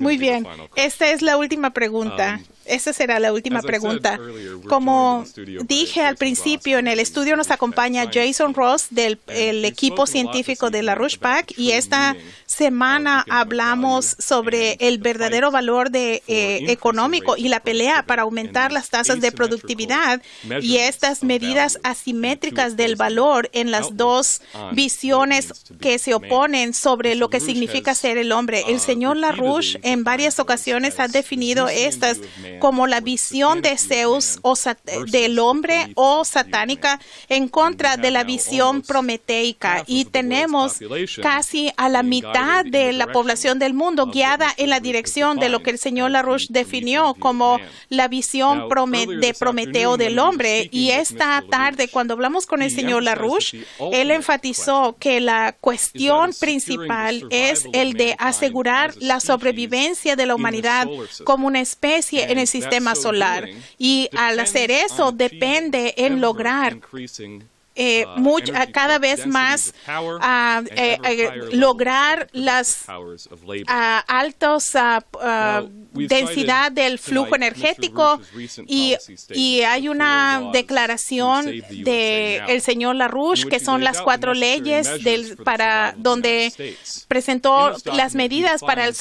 Muy bien, esta es la última pregunta. Esta será la última pregunta. Como dije al principio, en el estudio nos acompaña Jason Ross del equipo científico de LaRouche PAC y esta semana hablamos sobre el verdadero valor económico y la pelea para aumentar las tasas de productividad y estas medidas asimétricas del valor en las dos visiones que se oponen sobre lo que significa ser el hombre. El señor LaRouche en varias ocasiones ha definido estas como la visión de Zeus del hombre o satánica en contra de la visión prometeica y tenemos casi a la mitad de la población del mundo guiada en la dirección de lo que el señor LaRouche definió como la visión de Prometeo del hombre. Y esta tarde, cuando hablamos con el señor LaRouche, él enfatizó que la cuestión principal es el de asegurar la sobrevivencia de la humanidad como una especie en el sistema solar. Y al hacer eso depende en lograr cada vez más lograr las altas densidad del flujo energético y hay una declaración del señor LaRouche que son las 4 leyes donde presentó las medidas para el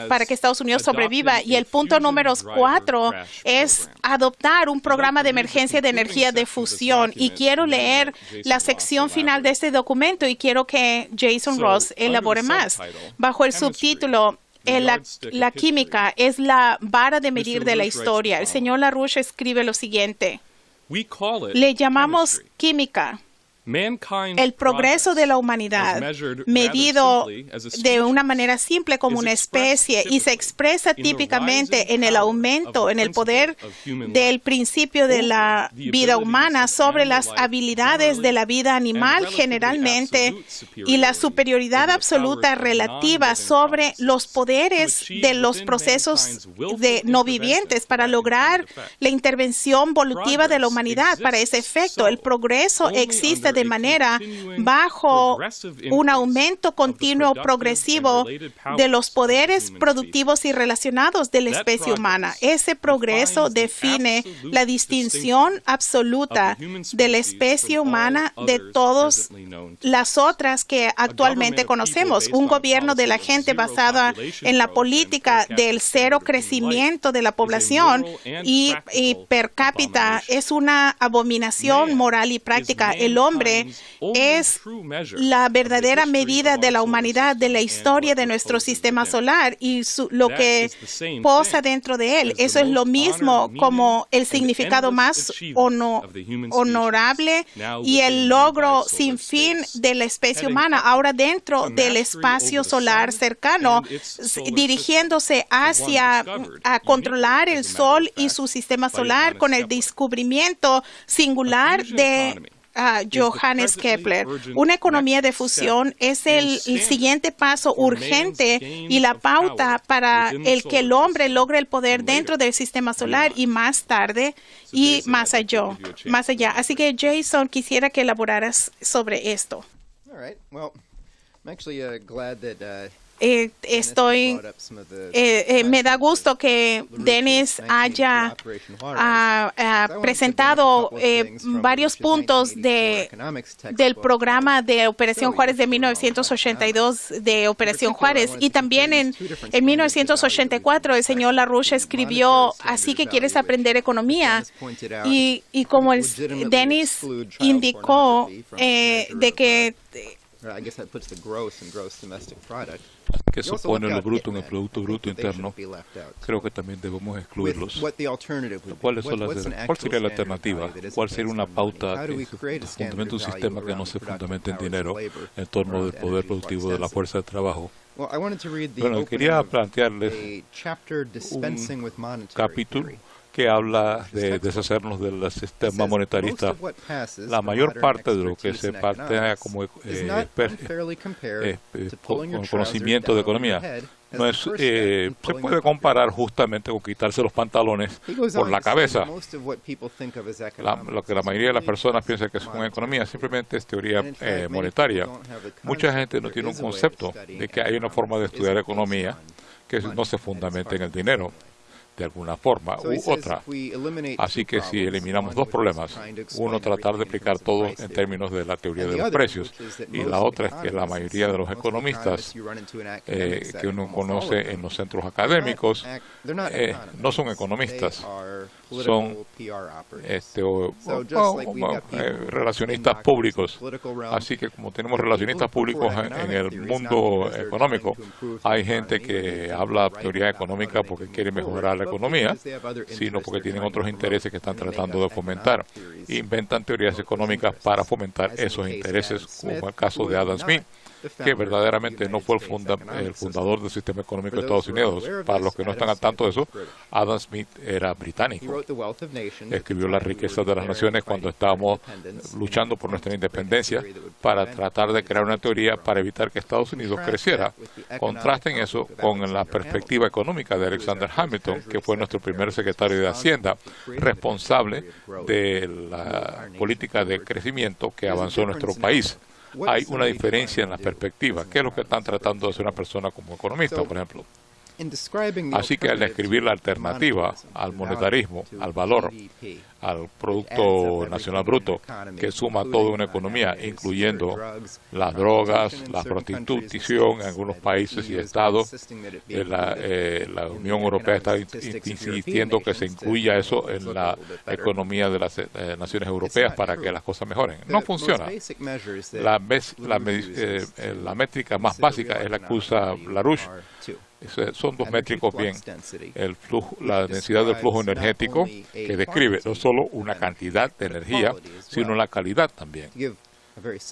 para que Estados Unidos sobreviva y el punto número 4 es adoptar un programa de emergencia de energía de fusión y quiero leer la sección final de este documento y quiero que Jason Ross elabore más. Bajo el subtítulo la química es la vara de medir de la historia. El señor LaRouche escribe lo siguiente. Le llamamos química. El progreso de la humanidad, medido de una manera simple como una especie y se expresa típicamente en el aumento, en el poder del principio de la vida humana sobre las habilidades de la vida animal generalmente y la superioridad absoluta relativa sobre los poderes de los procesos no vivientes para lograr la intervención volutiva de la humanidad para ese efecto. El progreso existe de manera bajo un aumento continuo progresivo de los poderes productivos y relacionados de la especie humana. Ese progreso define la distinción absoluta de la especie humana de todas las otras que actualmente conocemos. Un gobierno de la gente basado en la política del cero crecimiento de la población y per cápita es una abominación moral y práctica. El hombre es la verdadera medida de la humanidad, de la historia de nuestro sistema solar y lo que posa dentro de él. Eso es lo mismo como el significado más honorable y el logro sin fin de la especie humana, ahora dentro del espacio solar cercano, dirigiéndose hacia a controlar el Sol y su sistema solar con el descubrimiento singular de Johannes Kepler. Una economía de fusión es el siguiente paso urgente y la pauta para el que el hombre logre el poder dentro del sistema solar y más tarde y más allá. Así que Jason, quisiera que elaboraras sobre esto. Me da gusto que Dennis haya presentado varios puntos del programa de Operación Juárez de 1982 de Operación Juárez y también en 1984 el señor LaRouche escribió Así que quieres aprender economía y como Dennis indicó de que que supone lo bruto en el Producto Bruto Interno, creo que también debemos excluirlos. ¿Cuál sería la alternativa? ¿Cuál sería una pauta que fundamente un sistema que no se fundamente en dinero en torno del poder productivo de la fuerza de trabajo? Bueno, quería plantearles un capítulo que habla de deshacernos del sistema monetarista. La mayor parte de lo que se plantea como conocimiento de economía no es, se puede comparar justamente con quitarse los pantalones por la cabeza. Lo que la mayoría de las personas piensa que es una economía simplemente es teoría monetaria. Mucha gente no tiene un concepto de que hay una forma de estudiar economía que no se fundamenta en el dinero de alguna forma u otra. Así que si eliminamos dos problemas, uno, tratar de explicar todo en términos de la teoría de los precios, y la otra es que la mayoría de los economistas que uno conoce en los centros académicos no son economistas, son relacionistas públicos. Así que como tenemos relacionistas públicos en el mundo económico, hay gente que habla teoría económica porque quiere mejorar la economía, sino porque tienen otros intereses que están tratando de fomentar. Inventan teorías económicas para fomentar esos intereses, como el caso de Adam Smith, que verdaderamente no fue el fundador del sistema económico de Estados Unidos. Para los que no están al tanto de eso, Adam Smith era británico. Escribió Las riquezas de las naciones cuando estábamos luchando por nuestra independencia, para tratar de crear una teoría para evitar que Estados Unidos creciera. Contrasten eso con la perspectiva económica de Alexander Hamilton, que fue nuestro primer secretario de Hacienda, responsable de la política de crecimiento que avanzó en nuestro país. Hay una diferencia en la perspectiva. ¿Qué es lo que están tratando de hacer una persona como economista, por ejemplo? Así que al describir la alternativa al monetarismo, al valor, al Producto Nacional Bruto, que suma toda una economía, incluyendo las drogas, la prostitución en algunos países y estados, la Unión Europea está insistiendo que se incluya eso en la economía de las naciones europeas para que las cosas mejoren. No funciona. La métrica más básica es la que usa LaRouche. Son dos métricos bien. La densidad del flujo energético, que describe no solo una cantidad de energía, sino la calidad también.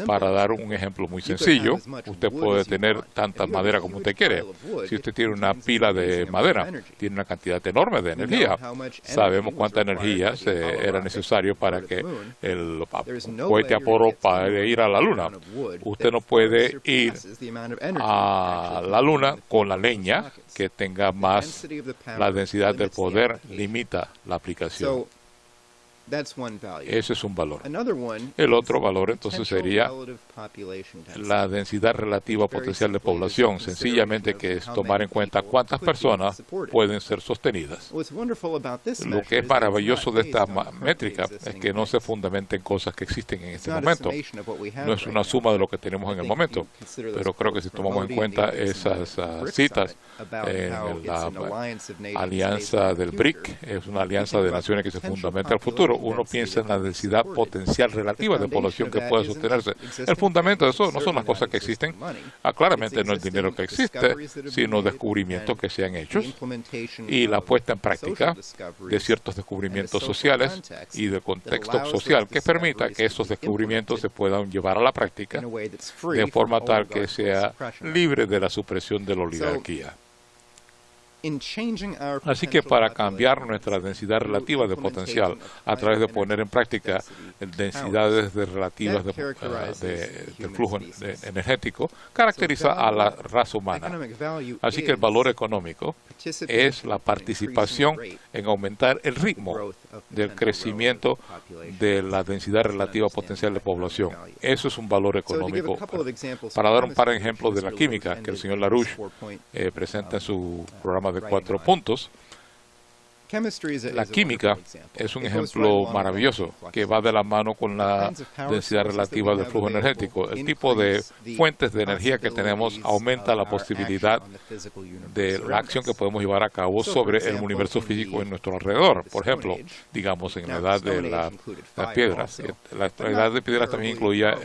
Para dar un ejemplo muy sencillo, usted puede tener tanta madera como usted quiere. Si usted tiene una pila de madera, tiene una cantidad enorme de energía. Sabemos cuánta energía era necesario para que el cohete Apolo para ir a la Luna. Usted no puede ir a la Luna con la leña que tenga más. La densidad del poder limita la aplicación. Ese es un valor. El otro valor entonces sería la densidad relativa potencial de población, sencillamente que es tomar en cuenta cuántas personas pueden ser sostenidas. Lo que es maravilloso de esta métrica es que no se fundamenta en cosas que existen en este momento. No es una suma de lo que tenemos en el momento, pero creo que si tomamos en cuenta esas citas, la alianza del BRIC es una alianza de naciones que se fundamenta en el futuro. Uno piensa en la densidad potencial relativa de población que puede sostenerse. El fundamento de eso no son las cosas que existen. Claramente no el dinero que existe, sino descubrimientos que se han hecho y la puesta en práctica de ciertos descubrimientos sociales y de contexto social que permita que esos descubrimientos se puedan llevar a la práctica de forma tal que sea libre de la supresión de la oligarquía. Así que para cambiar nuestra densidad relativa de potencial a través de poner en práctica densidades relativas del flujo energético, caracteriza a la raza humana. Así que el valor económico es la participación en aumentar el ritmo del crecimiento de la densidad relativa potencial de población. Eso es un valor económico. Para dar un par de ejemplos de la química que el señor LaRouche presenta en su programa de 4 puntos, la química es un ejemplo maravilloso que va de la mano con la densidad relativa del flujo energético. El tipo de fuentes de energía que tenemos aumenta la posibilidad de la acción que podemos llevar a cabo sobre el universo físico en nuestro alrededor. Por ejemplo, digamos en la edad de las piedras. La edad de piedras también incluía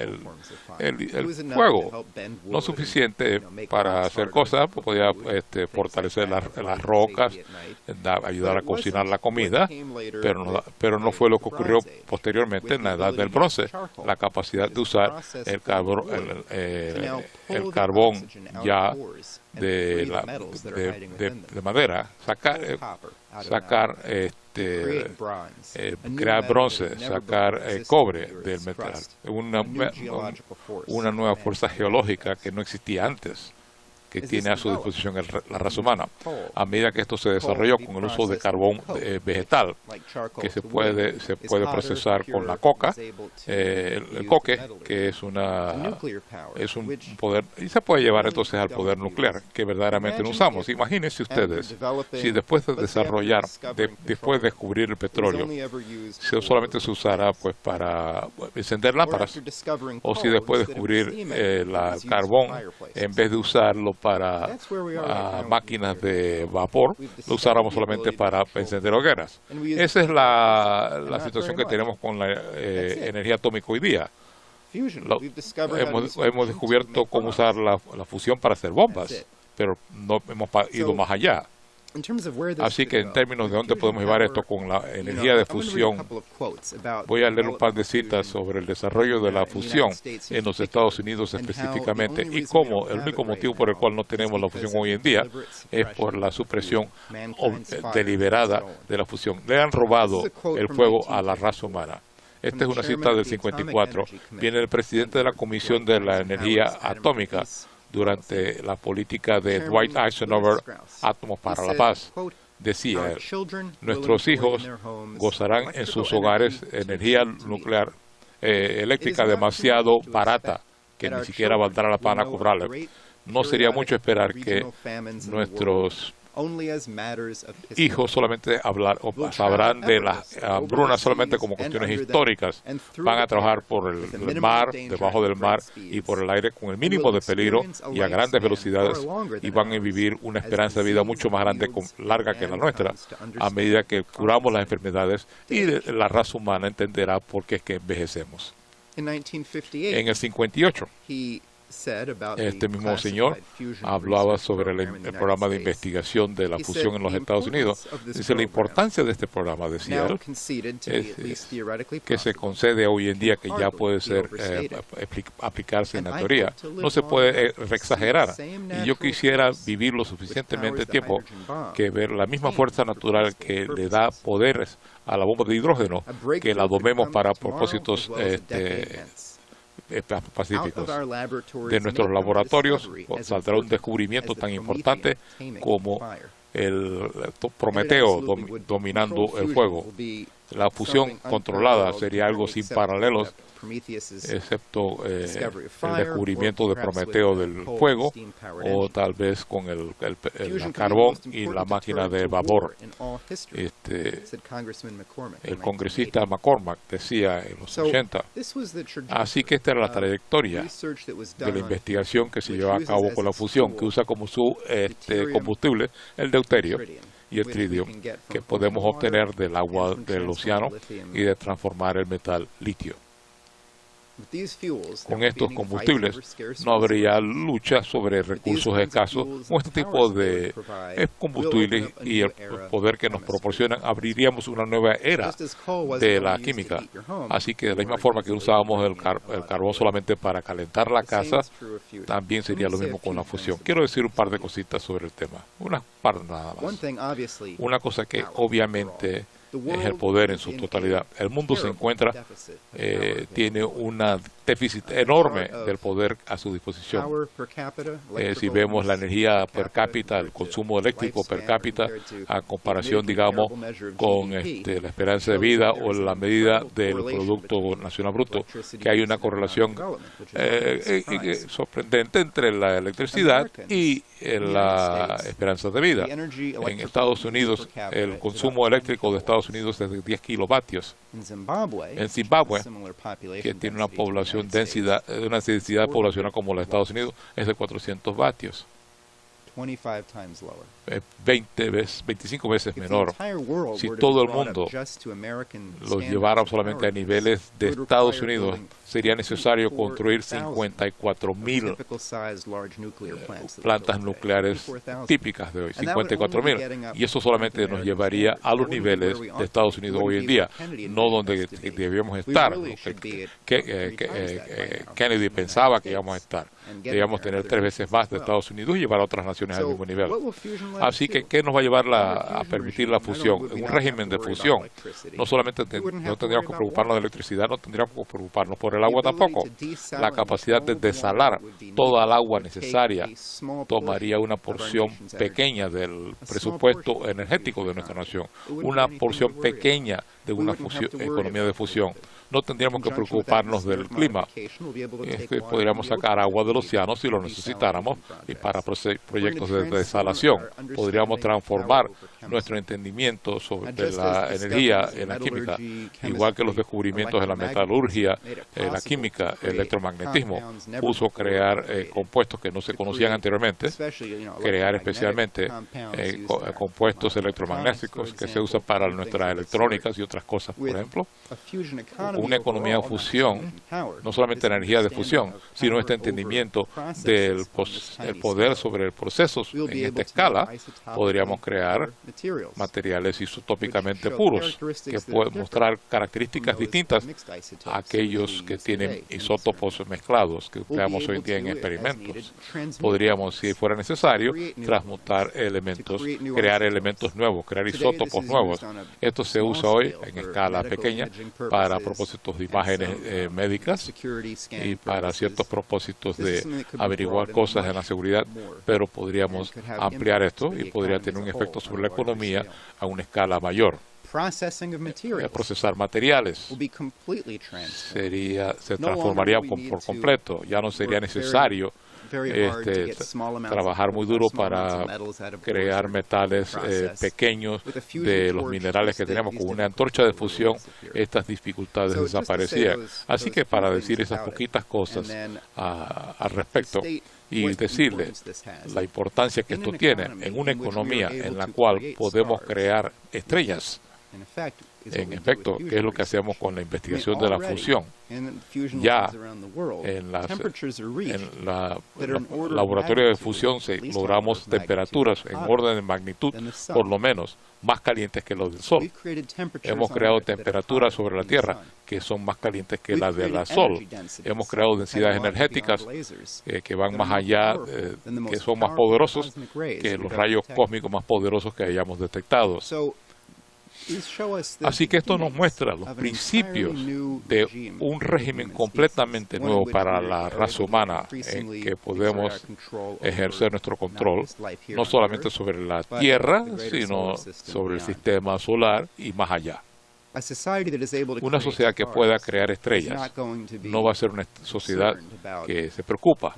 el fuego. No suficiente para hacer cosas, podía fortalecer las rocas, ayudar a cocinar la comida, pero no fue lo que ocurrió posteriormente en la Edad del Bronce. La capacidad de usar el carbón ya de madera, crear bronce, sacar cobre del metal, una nueva fuerza geológica que no existía antes, que tiene a su disposición la raza humana. A medida que esto se desarrolló con el uso de carbón vegetal, que se puede procesar con la coca, el coque, que es un poder, y se puede llevar entonces al poder nuclear, que verdaderamente no usamos. Imagínense ustedes, si después de desarrollar, después de descubrir el petróleo, solamente se usara pues para encender lámparas, o si después de descubrir el carbón, en vez de usarlo para máquinas de vapor, lo usáramos solamente para encender hogueras. Esa es la situación que tenemos con la energía atómica hoy día. Hemos descubierto cómo usar la fusión para hacer bombas, pero no hemos ido más allá. Así que en términos de dónde podemos llevar esto con la energía de fusión, voy a leer un par de citas sobre el desarrollo de la fusión en los Estados Unidos específicamente, y cómo el único motivo por el cual no tenemos la fusión hoy en día es por la supresión deliberada de la fusión. Le han robado el fuego a la raza humana. Esta es una cita del 54. Viene el presidente de la Comisión de la Energía Atómica durante la política de Dwight Eisenhower, Átomos para la Paz. Decía él: nuestros hijos gozarán en sus hogares energía nuclear eléctrica demasiado barata, que ni siquiera valdrá la pena cobrarle. No sería mucho esperar que nuestros hijos solamente sabrán de las hambrunas solamente como cuestiones históricas. Van a trabajar por el mar, debajo del mar y por el aire con el mínimo de peligro y a grandes velocidades, y van a vivir una esperanza de vida mucho más grande, larga que la nuestra, a medida que curamos las enfermedades, y la raza humana entenderá por qué es que envejecemos. En el 58, este mismo señor hablaba sobre el programa de investigación de la fusión en los Estados Unidos. Dice: la importancia de este programa, decía él, que se concede hoy en día, que ya puede ser aplicarse en la teoría. No se puede exagerar. Y yo quisiera vivir lo suficientemente tiempo que ver la misma fuerza natural que le da poderes a la bomba de hidrógeno, que la domemos para propósitos pacíficos. De nuestros laboratorios saldrá un descubrimiento tan importante como el Prometeo dominando el fuego. La fusión controlada sería algo sin paralelos, excepto el descubrimiento de Prometeo del fuego, o tal vez con el carbón y la máquina de vapor. El congresista McCormack decía en los 80. Así que esta era la trayectoria de la investigación que se lleva a cabo con la fusión, que usa como su combustible el deuterio y el tridio, que podemos obtener del agua del océano y de transformar el metal litio. Con estos combustibles no habría lucha sobre recursos escasos. Con este tipo de combustibles y el poder que nos proporcionan, abriríamos una nueva era de la química. Así que de la misma forma que usábamos el carbón solamente para calentar la casa, también sería lo mismo con la fusión. Quiero decir un par de cositas sobre el tema. Una par nada más. Una cosa que obviamente es el poder en su totalidad. El mundo se encuentra, tiene un déficit enorme del poder a su disposición. Si vemos la energía per cápita, el consumo eléctrico per cápita, a comparación, digamos, con la esperanza de vida o la medida del Producto Nacional Bruto, que hay una correlación sorprendente entre la electricidad y la esperanza de vida. En Estados Unidos, el consumo eléctrico de Estados Unidos es de 10 kilovatios. En Zimbabue, que tiene una población una densidad poblacional como la de Estados Unidos, es de 400 vatios. 25 veces menor. Si todo el mundo lo llevara solamente a niveles de Estados Unidos, sería necesario construir 54.000 plantas nucleares típicas de hoy, 54.000. Y eso solamente nos llevaría a los niveles de Estados Unidos hoy en día, no donde debíamos estar, Kennedy pensaba que íbamos a estar. Debíamos tener 3 veces más de Estados Unidos y llevar a otras naciones al mismo nivel. Así que, ¿qué nos va a llevar a permitir la fusión? En un régimen de fusión, no solamente no tendríamos que preocuparnos de electricidad, no tendríamos que preocuparnos por el agua tampoco. La capacidad de desalar toda el agua necesaria tomaría una porción pequeña del presupuesto energético de nuestra nación, una porción pequeña de una economía de fusión. No tendríamos que preocuparnos del clima. Podríamos sacar agua del océano si lo necesitáramos y para proyectos de desalación. Podríamos transformar nuestro entendimiento sobre la energía en la química, igual que los descubrimientos de la metalurgia, la química, el electromagnetismo, puso crear compuestos que no se conocían anteriormente, crear especialmente compuestos electromagnéticos que se usan para nuestras electrónicas y otras cosas, por ejemplo. Una economía de fusión, no solamente energía de fusión, sino este entendimiento del poder sobre procesos en esta escala, podríamos crear materiales isotópicamente puros que pueden mostrar características distintas a aquellos que tienen isótopos mezclados que empleamos hoy en día en experimentos. Podríamos, si fuera necesario, transmutar elementos, crear elementos nuevos, crear isótopos nuevos. Esto se usa hoy en escala pequeña para propósitos de imágenes médicas y para ciertos propósitos de averiguar cosas en la seguridad, pero podríamos ampliar esto y podría tener un efecto sobre la economía a una escala mayor. Procesar materiales se transformaría por completo. Ya no sería necesario trabajar muy duro para crear metales pequeños de los minerales que tenemos. Con una antorcha de fusión, estas dificultades desaparecían. Así que para decir esas poquitas cosas al respecto y decirle la importancia que esto tiene en una economía en la cual podemos crear estrellas. En efecto, ¿qué es lo que hacemos con la investigación de la fusión? Ya en los laboratorios de fusión logramos temperaturas en orden de magnitud, por lo menos, más calientes que los del Sol. Hemos creado temperaturas sobre la Tierra que son más calientes que las del Sol. Hemos creado densidades energéticas que van más allá, que son más poderosos que los rayos cósmicos más poderosos que hayamos detectado. Así que esto nos muestra los principios de un régimen completamente nuevo para la raza humana en que podemos ejercer nuestro control, no solamente sobre la Tierra, sino sobre el sistema solar y más allá. Una sociedad que pueda crear estrellas no va a ser una sociedad que se preocupa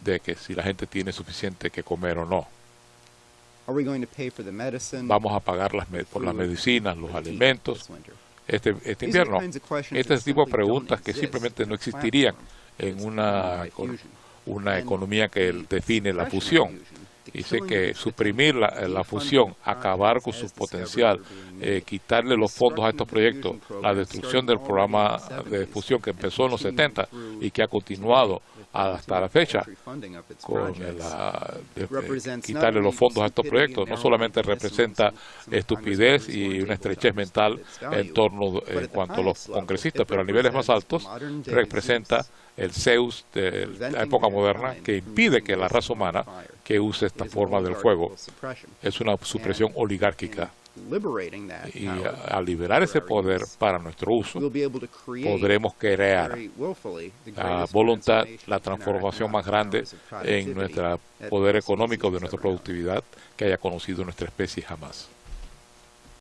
de que si la gente tiene suficiente que comer o no. Vamos a pagar por las medicinas, los alimentos, este invierno. Este tipo de preguntas que simplemente no existirían en una economía que define la fusión. Dice que suprimir la fusión, acabar con su potencial, quitarle los fondos a estos proyectos, la destrucción del programa de fusión que empezó en los 70 y que ha continuado hasta la fecha, con quitarle los fondos a estos proyectos, no solamente representa estupidez y una estrechez mental en cuanto a los congresistas, pero a niveles más altos representa el Zeus de la época moderna que impide que la raza humana que use esta forma del fuego es una supresión oligárquica. Y al liberar ese poder para nuestro uso, podremos crear a voluntad la transformación más grande en nuestro poder económico de nuestra productividad que haya conocido nuestra especie jamás.